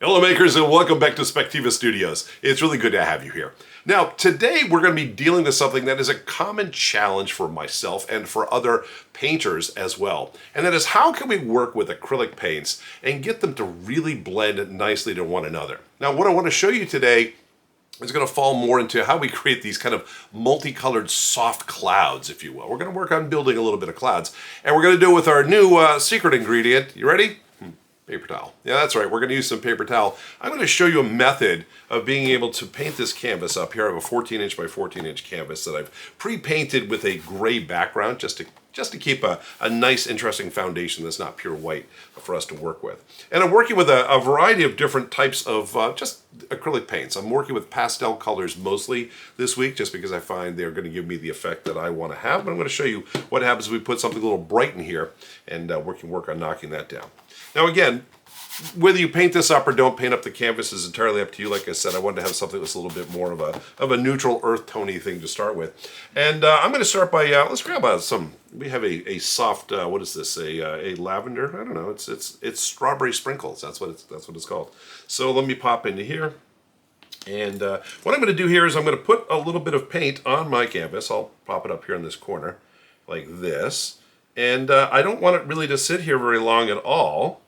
Hello makers and welcome back to Spectiva Studios. It's really good to have you here. Now today we're going to be dealing with something that is a common challenge for myself and for other painters as well. And that is, how can we work with acrylic paints and get them to really blend nicely to one another? Now what I want to show you today is going to fall more into how we create these kind of multicolored soft clouds, if you will. We're going to work on building a little bit of clouds, and we're going to do it with our new secret ingredient. You ready? Paper towel. Yeah, that's right. We're going to use some paper towel. I'm going to show you a method of being able to paint this canvas up here. I have a 14-inch by 14-inch canvas that I've pre-painted with a gray background just to keep a nice, interesting foundation that's not pure white for us to work with. And I'm working with a variety of different types of just acrylic paints. I'm working with pastel colors mostly this week just because I find they're going to give me the effect that I want to have. But I'm going to show you what happens if we put something a little bright in here, and we can work on knocking that down. Now again, whether you paint this up or don't paint up the canvas is entirely up to you. Like I said, I wanted to have something that's a little bit more of a neutral earth tony thing to start with. And I'm going to start by, let's grab we have a soft, what is this, a lavender? I don't know, it's strawberry sprinkles, that's what it's called. So let me pop into here. And what I'm going to do here is I'm going to put a little bit of paint on my canvas. I'll pop it up here in this corner like this. And I don't want it really to sit here very long at all.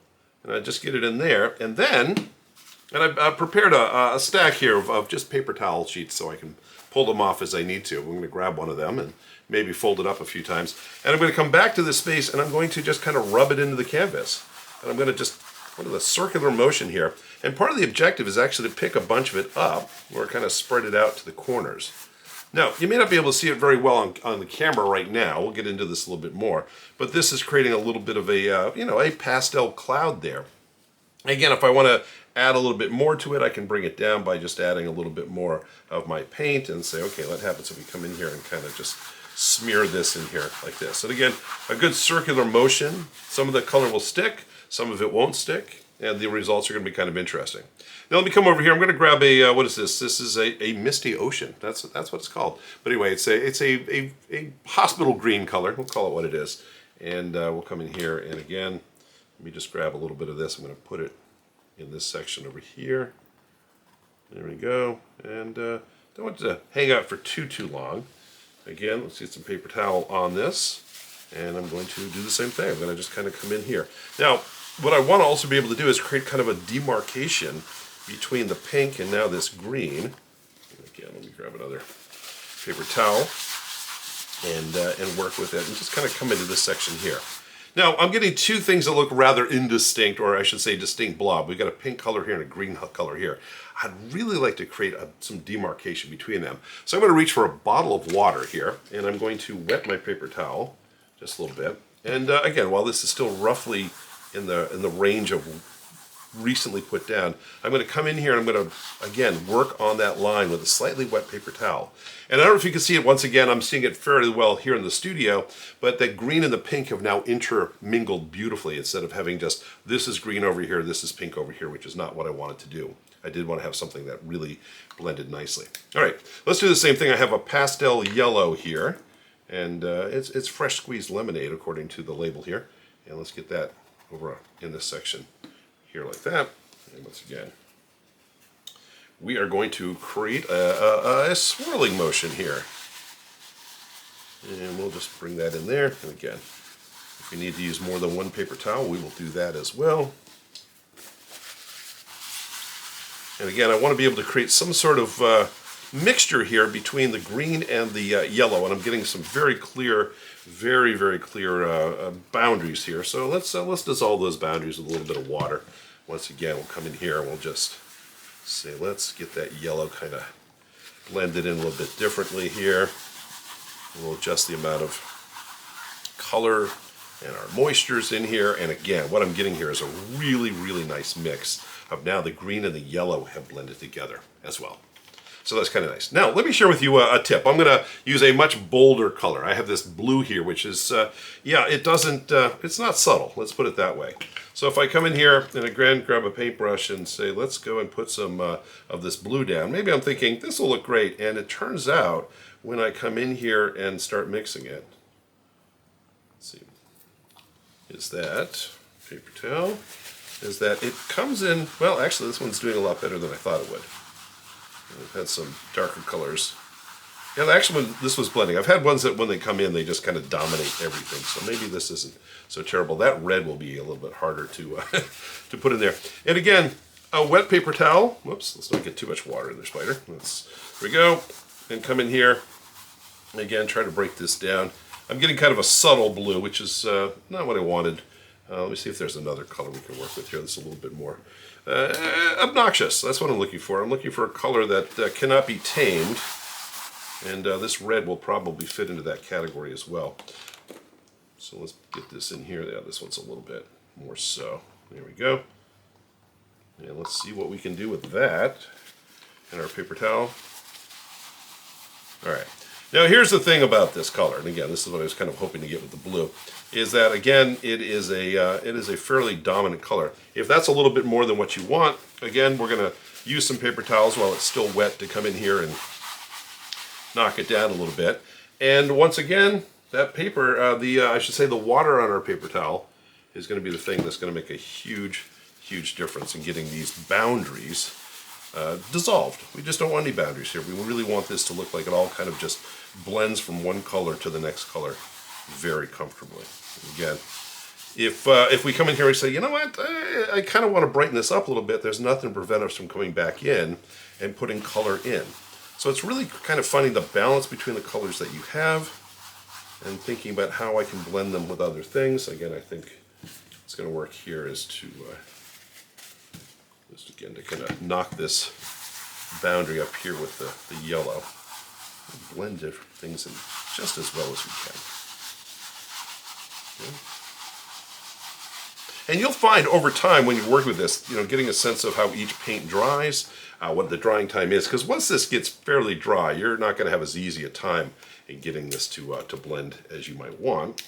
And I just get it in there. And then, I've prepared a stack here of just paper towel sheets so I can pull them off as I need to. I'm going to grab one of them and maybe fold it up a few times. And I'm going to come back to this space and I'm going to just kind of rub it into the canvas. And I'm going to just put a circular motion here. And part of the objective is actually to pick a bunch of it up or kind of spread it out to the corners. Now, you may not be able to see it very well on the camera right now. We'll get into this a little bit more. But this is creating a little bit of a, a pastel cloud there. Again, if I want to add a little bit more to it, I can bring it down by just adding a little bit more of my paint and say, okay, what happens if we come in here and kind of just smear this in here like this. And again, a good circular motion. Some of the color will stick, some of it won't stick, and the results are going to be kind of interesting. Now let me come over here. I'm going to grab a, what is this? This is a misty ocean. That's what it's called. But anyway, it's a hospital green color. We'll call it what it is. And we'll come in here, and again, let me just grab a little bit of this. I'm going to put it in this section over here. There we go. And don't want it to hang out for too long. Again, let's get some paper towel on this. And I'm going to do the same thing. I'm going to just kind of come in here. Now, what I want to also be able to do is create kind of a demarcation between the pink and now this green. Again, let me grab another paper towel and work with it and just kind of come into this section here. Now, I'm getting two things that look rather indistinct, or I should say distinct blob. We've got a pink color here and a green color here. I'd really like to create some demarcation between them. So I'm going to reach for a bottle of water here, and I'm going to wet my paper towel just a little bit. And again, while this is still roughly in the range of recently put down, I'm going to come in here and I'm going to again work on that line with a slightly wet paper towel. And I don't know if you can see it. Once again, I'm seeing it fairly well here in the studio, but the green and the pink have now intermingled beautifully instead of having just this is green over here, this is pink over here, which is not what I wanted to do. I did want to have something that really blended nicely. All right, let's do the same thing. I have a pastel yellow here, and it's fresh squeezed lemonade according to the label here. And let's get that over in this section here like that. And once again, we are going to create a swirling motion here. And we'll just bring that in there. And again, if we need to use more than one paper towel, we will do that as well. And again, I want to be able to create some sort of mixture here between the green and the yellow. And I'm getting some very clear, very clear boundaries here. So let's dissolve those boundaries with a little bit of water. Once again, we'll come in here and we'll just say, let's get that yellow kind of blended in a little bit differently here. We'll adjust the amount of color and our moistures in here. And again, what I'm getting here is a really nice mix of now the green and the yellow have blended together as well. So that's kind of nice. Now, let me share with you a tip. I'm going to use a much bolder color. I have this blue here, which is, it's not subtle. Let's put it that way. So if I come in here and again grab a paintbrush and say, let's go and put some of this blue down. Maybe I'm thinking, this will look great. And it turns out, when I come in here and start mixing it, let's see, is that paper towel? is that it comes in, well, actually this one's doing a lot better than I thought it would. I've had some darker colors. Yeah, actually when this was blending, I've had ones that when they come in, they just kind of dominate everything. So maybe this isn't so terrible. That red will be a little bit harder to to put in there. And again, a wet paper towel. Whoops, let's not get too much water in there, Spider. Here we go. And come in here. Again, try to break this down. I'm getting kind of a subtle blue, which is not what I wanted. Let me see if there's another color we can work with here that's a little bit more obnoxious. That's what I'm looking for. I'm looking for a color that cannot be tamed. And this red will probably fit into that category as well. So let's get this in here. Yeah, this one's a little bit more so. There we go. And let's see what we can do with that in our paper towel. All right. Now here's the thing about this color, and again, this is what I was kind of hoping to get with the blue, is that again, it is a fairly dominant color. If that's a little bit more than what you want, again, we're going to use some paper towels while it's still wet to come in here and knock it down a little bit. And once again, that paper, I should say the water on our paper towel is going to be the thing that's going to make a huge, huge difference in getting these boundaries dissolved. We just don't want any boundaries here. We really want this to look like it all kind of just blends from one color to the next color very comfortably. Again, if we come in here and say, you know what, I kind of want to brighten this up a little bit, there's nothing to prevent us from coming back in and putting color in. So it's really kind of finding the balance between the colors that you have and thinking about how I can blend them with other things. Again, I think it's going to work here is to just again to kind of knock this boundary up here with the yellow. Blend different things in just as well as we can. Okay. And you'll find over time when you work with this, getting a sense of how each paint dries, what the drying time is, because once this gets fairly dry, you're not going to have as easy a time in getting this to blend as you might want.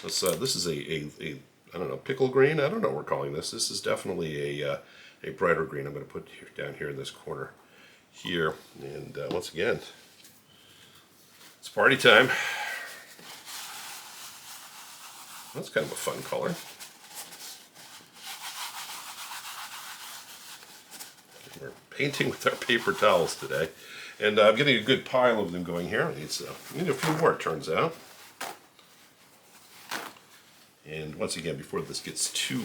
This is a I don't know, pickle green. I don't know what we're calling this. This is definitely a brighter green. I'm going to put down here in this corner here, and once again, it's party time. That's kind of a fun color. We're painting with our paper towels today, and I'm getting a good pile of them going here. I need a few more, it turns out. And once again, before this gets too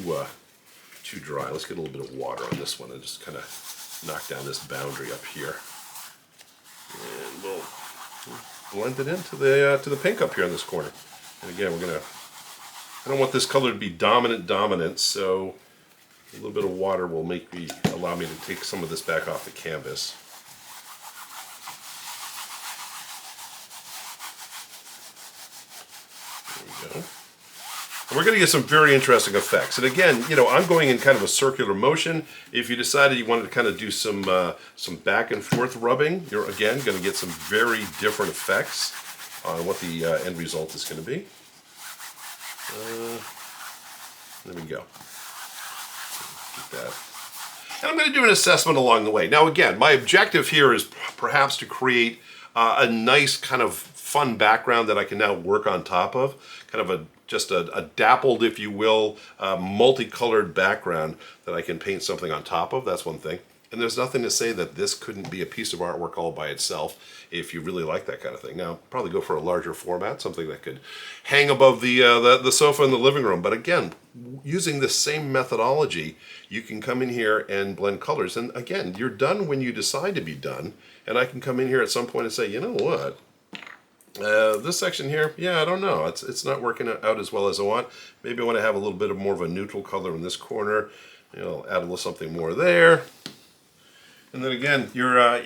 dry, let's get a little bit of water on this one and just kind of knock down this boundary up here. And we'll blend it into the pink up here in this corner. And again, I don't want this color to be dominant, so a little bit of water will allow me to take some of this back off the canvas. There we go. And we're going to get some very interesting effects. And again, I'm going in kind of a circular motion. If you decided you wanted to kind of do some back and forth rubbing, you're again going to get some very different effects on what the end result is going to be. There we go. Get that. And I'm going to do an assessment along the way. Now again, my objective here is perhaps to create a nice kind of fun background that I can now work on top of. Kind of just a dappled, if you will, multicolored background that I can paint something on top of. That's one thing. And there's nothing to say that this couldn't be a piece of artwork all by itself if you really like that kind of thing. Now, probably go for a larger format, something that could hang above the sofa in the living room. But again, using the same methodology, you can come in here and blend colors. And again, you're done when you decide to be done. And I can come in here at some point and say, you know what? This section here, yeah, I don't know. It's not working out as well as I want. Maybe I want to have a little bit of more of a neutral color in this corner. Add a little something more there. And then again, your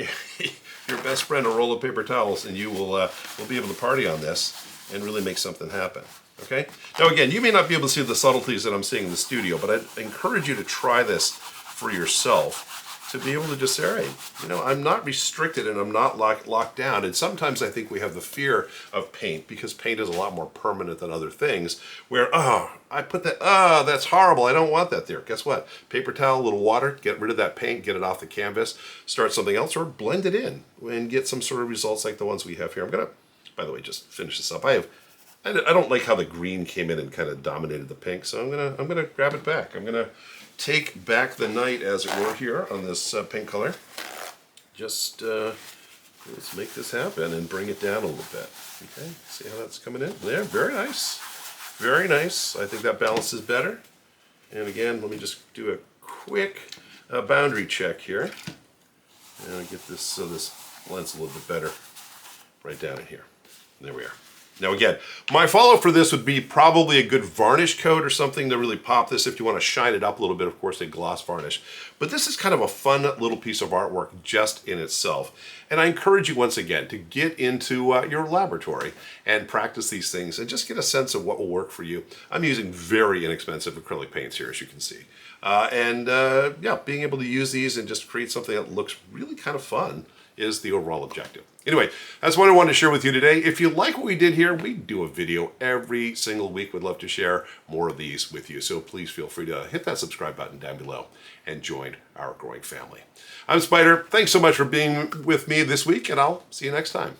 best friend, a roll of paper towels, and you will be able to party on this and really make something happen. Okay? Now again, you may not be able to see the subtleties that I'm seeing in the studio, but I encourage you to try this for yourself, to be able to just say, all right, I'm not restricted and I'm not locked down. And sometimes I think we have the fear of paint, because paint is a lot more permanent than other things, where, I put that, that's horrible, I don't want that there. Guess what? Paper towel, a little water, get rid of that paint, get it off the canvas, start something else, or blend it in and get some sort of results like the ones we have here. I'm going to, by the way, just finish this up. I have I don't like how the green came in and kind of dominated the pink, so I'm gonna grab it back. I'm gonna take back the night, as it were, here on this pink color. Just let's make this happen and bring it down a little bit. Okay, see how that's coming in there? Very nice, very nice. I think that balances better. And again, let me just do a quick boundary check here, and get this so this blends a little bit better right down in here. There we are. Now again, my follow for this would be probably a good varnish coat or something to really pop this. If you want to shine it up a little bit, of course, a gloss varnish. But this is kind of a fun little piece of artwork just in itself. And I encourage you once again to get into your laboratory and practice these things and just get a sense of what will work for you. I'm using very inexpensive acrylic paints here, as you can see. Yeah, being able to use these and just create something that looks really kind of fun is the overall objective. Anyway, that's what I wanted to share with you today. If you like what we did here, we do a video every single week. We'd love to share more of these with you. So please feel free to hit that subscribe button down below and join our growing family. I'm Spider. Thanks so much for being with me this week, and I'll see you next time.